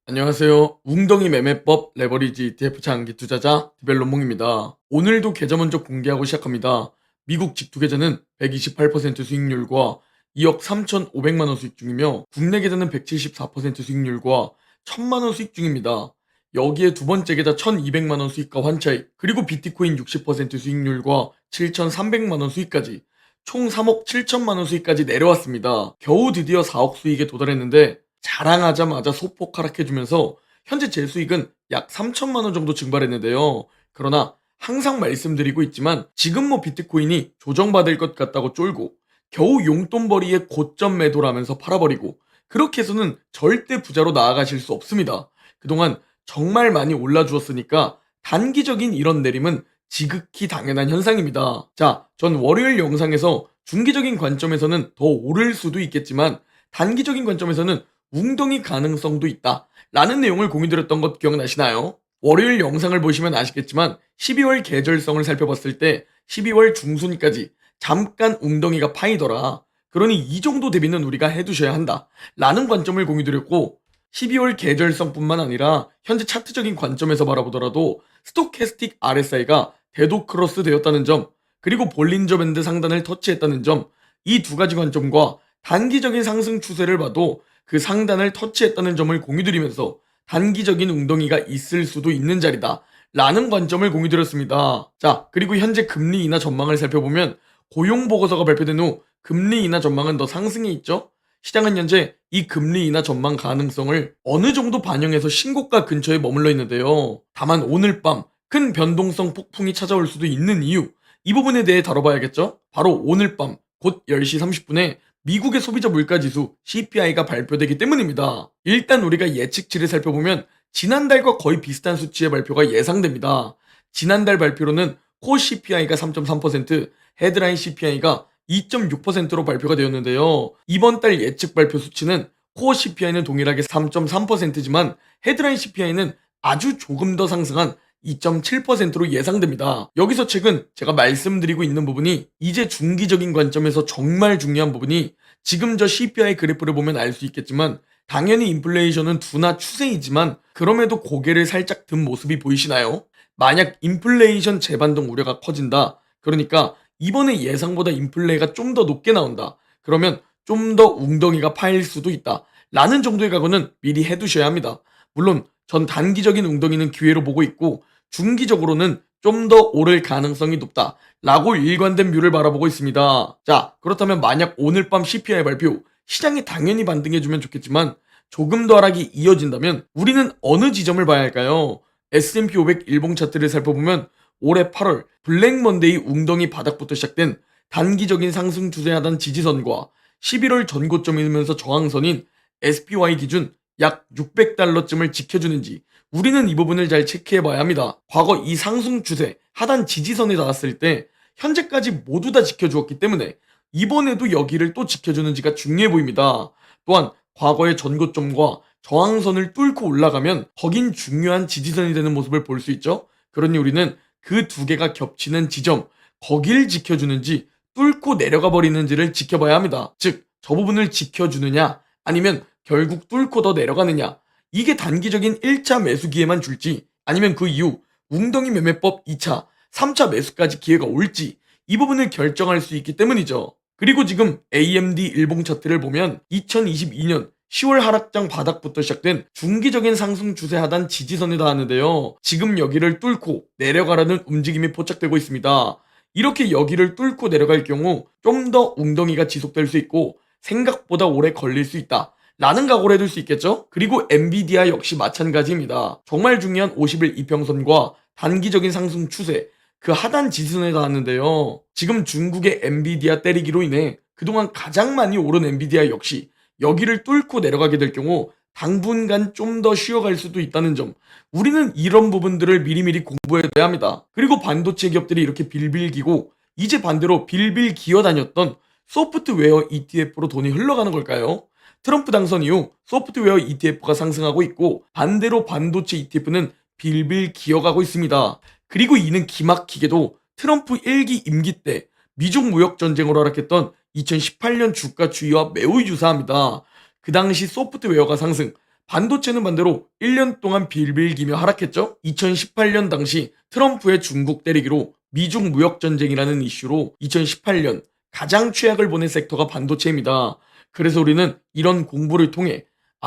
안녕하세요. 웅덩이 매매법 레버리지 ETF 장기 투자자 디벨론몽입니다. 오늘도 계좌 먼저 공개하고 시작합니다. 미국 직투 계좌는 128% 수익률과 2억 3,500만 원 수익 중이며 국내 계좌는 174% 수익률과 1,000만 원 수익 중입니다. 여기에 두 번째 계좌 1,200만 원 수익과 환차익, 그리고 비트코인 60% 수익률과 7,300만 원 수익까지 총 3억 7천만 원 수익까지 내려왔습니다. 겨우 드디어 4억 수익에 도달했는데 자랑하자마자 소폭 하락해주면서 현재 제 수익은 약 3천만 원 정도 증발했는데요. 그러나 항상 말씀드리고 있지만 지금 비트코인이 조정받을 것 같다고 쫄고 겨우 용돈벌이에 고점 매도라면서 팔아버리고 그렇게 해서는 절대 부자로 나아가실 수 없습니다. 그동안 정말 많이 올라주었으니까 단기적인 이런 내림은 지극히 당연한 현상입니다. 자, 전 월요일 영상에서 중기적인 관점에서는 더 오를 수도 있겠지만 단기적인 관점에서는 웅덩이 가능성도 있다 라는 내용을 공유드렸던 것 기억나시나요? 월요일 영상을 보시면 아시겠지만 12월 계절성을 살펴봤을 때 12월 중순까지 잠깐 웅덩이가 파이더라. 그러니 이 정도 대비는 우리가 해두셔야 한다 라는 관점을 공유드렸고, 12월 계절성뿐만 아니라 현재 차트적인 관점에서 바라보더라도 스토캐스틱 RSI가 대도 크로스 되었다는 점, 그리고 볼린저 밴드 상단을 터치했다는 점, 이 두 가지 관점과 단기적인 상승 추세를 봐도 그 상단을 터치했다는 점을 공유드리면서 단기적인 웅덩이가 있을 수도 있는 자리다 라는 관점을 공유드렸습니다. 자, 그리고 현재 금리 인하 전망을 살펴보면 고용 보고서가 발표된 후 금리 인하 전망은 더 상승해 있죠. 시장은 현재 이 금리 인하 전망 가능성을 어느 정도 반영해서 신고가 근처에 머물러 있는데요. 다만 오늘 밤 큰 변동성 폭풍이 찾아올 수도 있는 이유, 이 부분에 대해 다뤄봐야겠죠. 바로 오늘 밤 곧 10시 30분에 미국의 소비자 물가지수 CPI가 발표되기 때문입니다. 일단 우리가 예측치를 살펴보면 지난달과 거의 비슷한 수치의 발표가 예상됩니다. 지난달 발표로는 코 CPI가 3.3%, 헤드라인 CPI가 2.6%로 발표가 되었는데요. 이번 달 예측 발표 수치는 코어 CPI는 동일하게 3.3%지만 헤드라인 CPI는 아주 조금 더 상승한 2.7%로 예상됩니다. 여기서 최근 제가 말씀드리고 있는 부분이 이제 중기적인 관점에서 정말 중요한 부분이, 지금 저 CPI 그래프를 보면 알 수 있겠지만 당연히 인플레이션은 둔화 추세이지만 그럼에도 고개를 살짝 든 모습이 보이시나요? 만약 인플레이션 재반동 우려가 커진다, 그러니까 이번에 예상보다 인플레가 좀 더 높게 나온다, 그러면 좀 더 웅덩이가 파일 수도 있다 라는 정도의 각오는 미리 해두셔야 합니다. 물론 전 단기적인 웅덩이는 기회로 보고 있고 중기적으로는 좀 더 오를 가능성이 높다 라고 일관된 뷰를 바라보고 있습니다. 자, 그렇다면 만약 오늘 밤 CPI 발표 시장이 당연히 반등해주면 좋겠지만 조금 더 하락이 이어진다면 우리는 어느 지점을 봐야 할까요? S&P 500 일봉 차트를 살펴보면 올해 8월 블랙 먼데이 웅덩이 바닥부터 시작된 단기적인 상승 추세 하단 지지선과 11월 전고점이면서 저항선인 SPY 기준 약 600달러쯤을 지켜주는지 우리는 이 부분을 잘 체크해 봐야 합니다. 과거 이 상승 추세 하단 지지선에 닿았을 때 현재까지 모두 다 지켜주었기 때문에 이번에도 여기를 또 지켜주는지가 중요해 보입니다. 또한 과거의 전고점과 저항선을 뚫고 올라가면 거긴 중요한 지지선이 되는 모습을 볼 수 있죠. 그러니 우리는 그 두 개가 겹치는 지점, 거길 지켜주는지 뚫고 내려가 버리는지를 지켜봐야 합니다. 즉, 저 부분을 지켜주느냐 아니면 결국 뚫고 더 내려가느냐, 이게 단기적인 1차 매수 기회만 줄지 아니면 그 이후 웅덩이 매매법 2차, 3차 매수까지 기회가 올지, 이 부분을 결정할 수 있기 때문이죠. 그리고 지금 AMD 일봉 차트를 보면 2022년 10월 하락장 바닥부터 시작된 중기적인 상승 추세 하단 지지선에 닿았는데요. 지금 여기를 뚫고 내려가라는 움직임이 포착되고 있습니다. 이렇게 여기를 뚫고 내려갈 경우 좀 더 웅덩이가 지속될 수 있고 생각보다 오래 걸릴 수 있다 라는 각오를 해둘 수 있겠죠? 그리고 엔비디아 역시 마찬가지입니다. 정말 중요한 50일 이평선과 단기적인 상승 추세, 그 하단 지지선에 닿았는데요. 지금 중국의 엔비디아 때리기로 인해 그동안 가장 많이 오른 엔비디아 역시 여기를 뚫고 내려가게 될 경우 당분간 좀 더 쉬어갈 수도 있다는 점, 우리는 이런 부분들을 미리미리 공부해야 합니다. 그리고 반도체 기업들이 이렇게 빌빌기고 이제 반대로 빌빌 기어다녔던 소프트웨어 ETF로 돈이 흘러가는 걸까요? 트럼프 당선 이후 소프트웨어 ETF가 상승하고 있고 반대로 반도체 ETF는 빌빌 기어가고 있습니다. 그리고 이는 기막히게도 트럼프 1기 임기 때 미중 무역 전쟁으로 하락했던 2018년 주가 추이와 매우 유사합니다. 그 당시 소프트웨어가 상승, 반도체는 반대로 1년 동안 빌빌기며 하락했죠. 2018년 당시 트럼프의 중국 때리기로 미중 무역 전쟁이라는 이슈로 2018년 가장 최악을 보낸 섹터가 반도체입니다. 그래서 우리는 이런 공부를 통해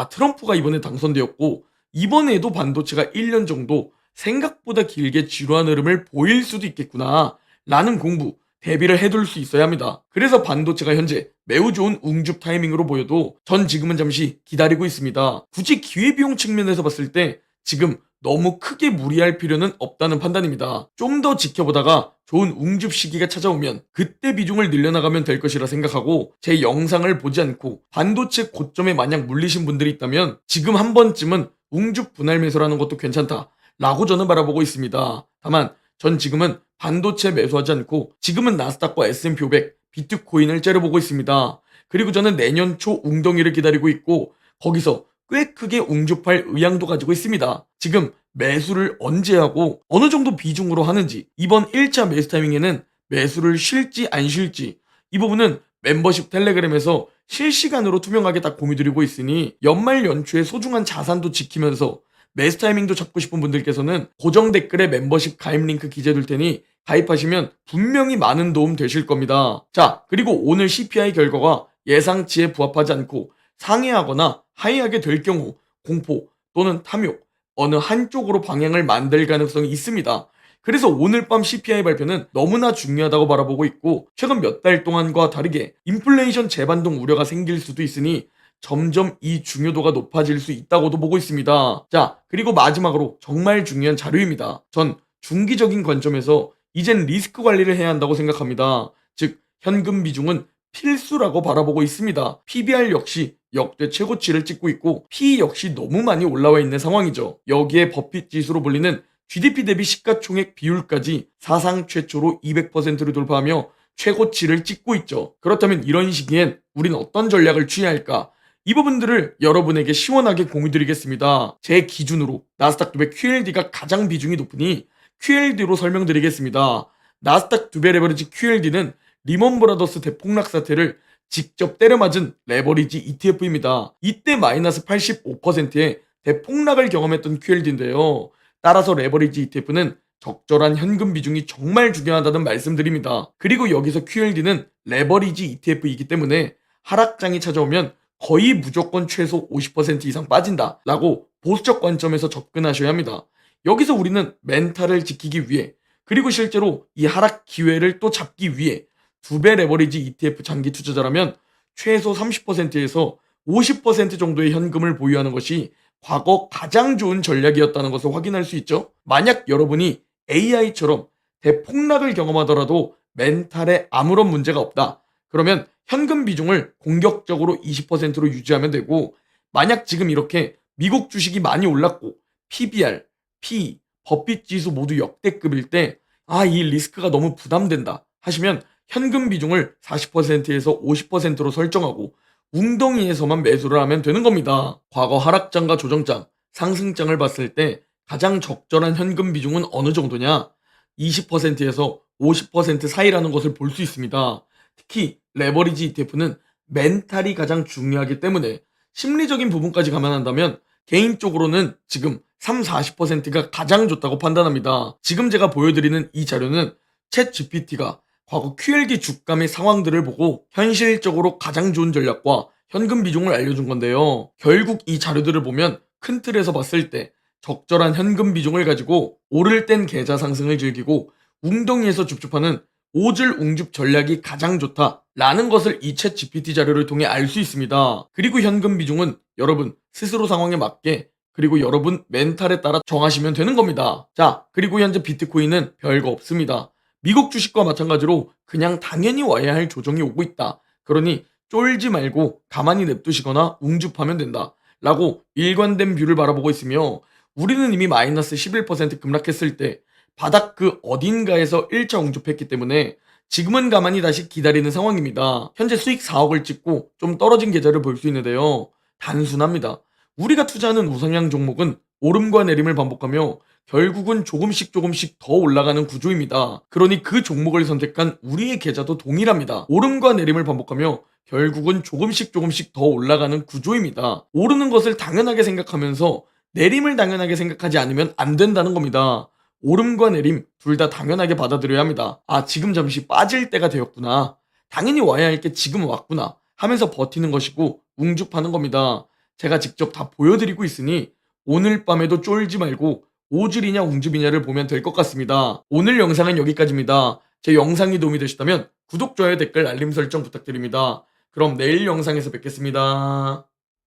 트럼프가 이번에 당선되었고 이번에도 반도체가 1년 정도 생각보다 길게 지루한 흐름을 보일 수도 있겠구나 라는 공부, 대비를 해둘 수 있어야 합니다. 그래서 반도체가 현재 매우 좋은 웅줍 타이밍으로 보여도 전 지금은 잠시 기다리고 있습니다. 굳이 기회비용 측면에서 봤을 때 지금 너무 크게 무리할 필요는 없다는 판단입니다. 좀 더 지켜보다가 좋은 웅줍 시기가 찾아오면 그때 비중을 늘려나가면 될 것이라 생각하고, 제 영상을 보지 않고 반도체 고점에 마냥 물리신 분들이 있다면 지금 한 번쯤은 웅줍 분할 매수라는 것도 괜찮다 라고 저는 바라보고 있습니다. 다만 전 지금은 반도체 매수하지 않고 지금은 나스닥과 S&P 500, 비트코인을 째려보고 있습니다. 그리고 저는 내년 초 웅덩이를 기다리고 있고 거기서 꽤 크게 웅줍할 의향도 가지고 있습니다. 지금 매수를 언제 하고 어느 정도 비중으로 하는지, 이번 1차 매수 타이밍에는 매수를 쉴지 안 쉴지, 이 부분은 멤버십 텔레그램에서 실시간으로 투명하게 다 공유드리고 있으니 연말 연초에 소중한 자산도 지키면서 매수 타이밍도 잡고 싶은 분들께서는 고정 댓글에 멤버십 가입 링크 기재해둘 테니 가입하시면 분명히 많은 도움 되실 겁니다. 자, 그리고 오늘 CPI 결과가 예상치에 부합하지 않고 상회하거나 하회하게 될 경우 공포 또는 탐욕 어느 한쪽으로 방향을 만들 가능성이 있습니다. 그래서 오늘 밤 CPI 발표는 너무나 중요하다고 바라보고 있고, 최근 몇 달 동안과 다르게 인플레이션 재반동 우려가 생길 수도 있으니 점점 이 중요도가 높아질 수 있다고도 보고 있습니다. 자, 그리고 마지막으로 정말 중요한 자료입니다. 전 중기적인 관점에서 이젠 리스크 관리를 해야 한다고 생각합니다. 즉, 현금 비중은 필수라고 바라보고 있습니다. PBR 역시 역대 최고치를 찍고 있고 PE 역시 너무 많이 올라와 있는 상황이죠. 여기에 버핏 지수로 불리는 GDP 대비 시가총액 비율까지 사상 최초로 200%를 돌파하며 최고치를 찍고 있죠. 그렇다면 이런 시기엔 우린 어떤 전략을 취해야 할까? 이 부분들을 여러분에게 시원하게 공유드리겠습니다. 제 기준으로 나스닥 200 QLD가 가장 비중이 높으니 QLD로 설명드리겠습니다. 나스닥 2배 레버리지 QLD는 리먼 브라더스 대폭락 사태를 직접 때려맞은 레버리지 ETF입니다. 이때 마이너스 85%의 대폭락을 경험했던 QLD인데요. 따라서 레버리지 ETF는 적절한 현금 비중이 정말 중요하다는 말씀드립니다. 그리고 여기서 QLD는 레버리지 ETF이기 때문에 하락장이 찾아오면 거의 무조건 최소 50% 이상 빠진다 라고 보수적 관점에서 접근하셔야 합니다. 여기서 우리는 멘탈을 지키기 위해, 그리고 실제로 이 하락 기회를 또 잡기 위해 2배 레버리지 ETF 장기 투자자라면 최소 30%에서 50% 정도의 현금을 보유하는 것이 과거 가장 좋은 전략이었다는 것을 확인할 수 있죠. 만약 여러분이 AI처럼 대폭락을 경험하더라도 멘탈에 아무런 문제가 없다, 그러면 현금 비중을 공격적으로 20%로 유지하면 되고, 만약 지금 이렇게 미국 주식이 많이 올랐고 PBR, PE, 버핏 지수 모두 역대급일 때 이 리스크가 너무 부담된다 하시면 현금 비중을 40%에서 50%로 설정하고 웅덩이에서만 매수를 하면 되는 겁니다. 과거 하락장과 조정장, 상승장을 봤을 때 가장 적절한 현금 비중은 어느 정도냐? 20%에서 50% 사이라는 것을 볼 수 있습니다. 특히 레버리지 ETF는 멘탈이 가장 중요하기 때문에 심리적인 부분까지 감안한다면 개인적으로는 지금 40%가 가장 좋다고 판단합니다. 지금 제가 보여드리는 이 자료는 챗 GPT가 과거 QLD 주가 의 상황들을 보고 현실적으로 가장 좋은 전략과 현금 비중을 알려준 건데요. 결국 이 자료들을 보면 큰 틀에서 봤을 때 적절한 현금 비중을 가지고 오를 땐 계좌 상승을 즐기고 웅덩이에서 줍줍하는 오즐 웅줍 전략이 가장 좋다라는 것을 이 챗 GPT 자료를 통해 알 수 있습니다. 그리고 현금 비중은 여러분 스스로 상황에 맞게, 그리고 여러분 멘탈에 따라 정하시면 되는 겁니다. 자, 그리고 현재 비트코인은 별거 없습니다. 미국 주식과 마찬가지로 그냥 당연히 와야 할 조정이 오고 있다. 그러니 쫄지 말고 가만히 냅두시거나 웅줍하면 된다 라고 일관된 뷰를 바라보고 있으며, 우리는 이미 마이너스 11% 급락했을 때 바닥 그 어딘가에서 1차 웅줍했기 때문에 지금은 가만히 다시 기다리는 상황입니다. 현재 수익 4억을 찍고 좀 떨어진 계좌를 볼 수 있는데요. 단순합니다. 우리가 투자하는 우상향 종목은 오름과 내림을 반복하며 결국은 조금씩 조금씩 더 올라가는 구조입니다. 그러니 그 종목을 선택한 우리의 계좌도 동일합니다. 오름과 내림을 반복하며 결국은 조금씩 조금씩 더 올라가는 구조입니다. 오르는 것을 당연하게 생각하면서 내림을 당연하게 생각하지 않으면 안 된다는 겁니다. 오름과 내림 둘 다 당연하게 받아들여야 합니다. 아, 지금 잠시 빠질 때가 되었구나. 당연히 와야 할 게 지금 왔구나 하면서 버티는 것이고 웅죽파는 겁니다. 제가 직접 다 보여드리고 있으니 오늘 밤에도 쫄지 말고 오줄이냐 웅줍이냐를 보면 될 것 같습니다. 오늘 영상은 여기까지입니다. 제 영상이 도움이 되셨다면 구독, 좋아요, 댓글, 알림 설정 부탁드립니다. 그럼 내일 영상에서 뵙겠습니다.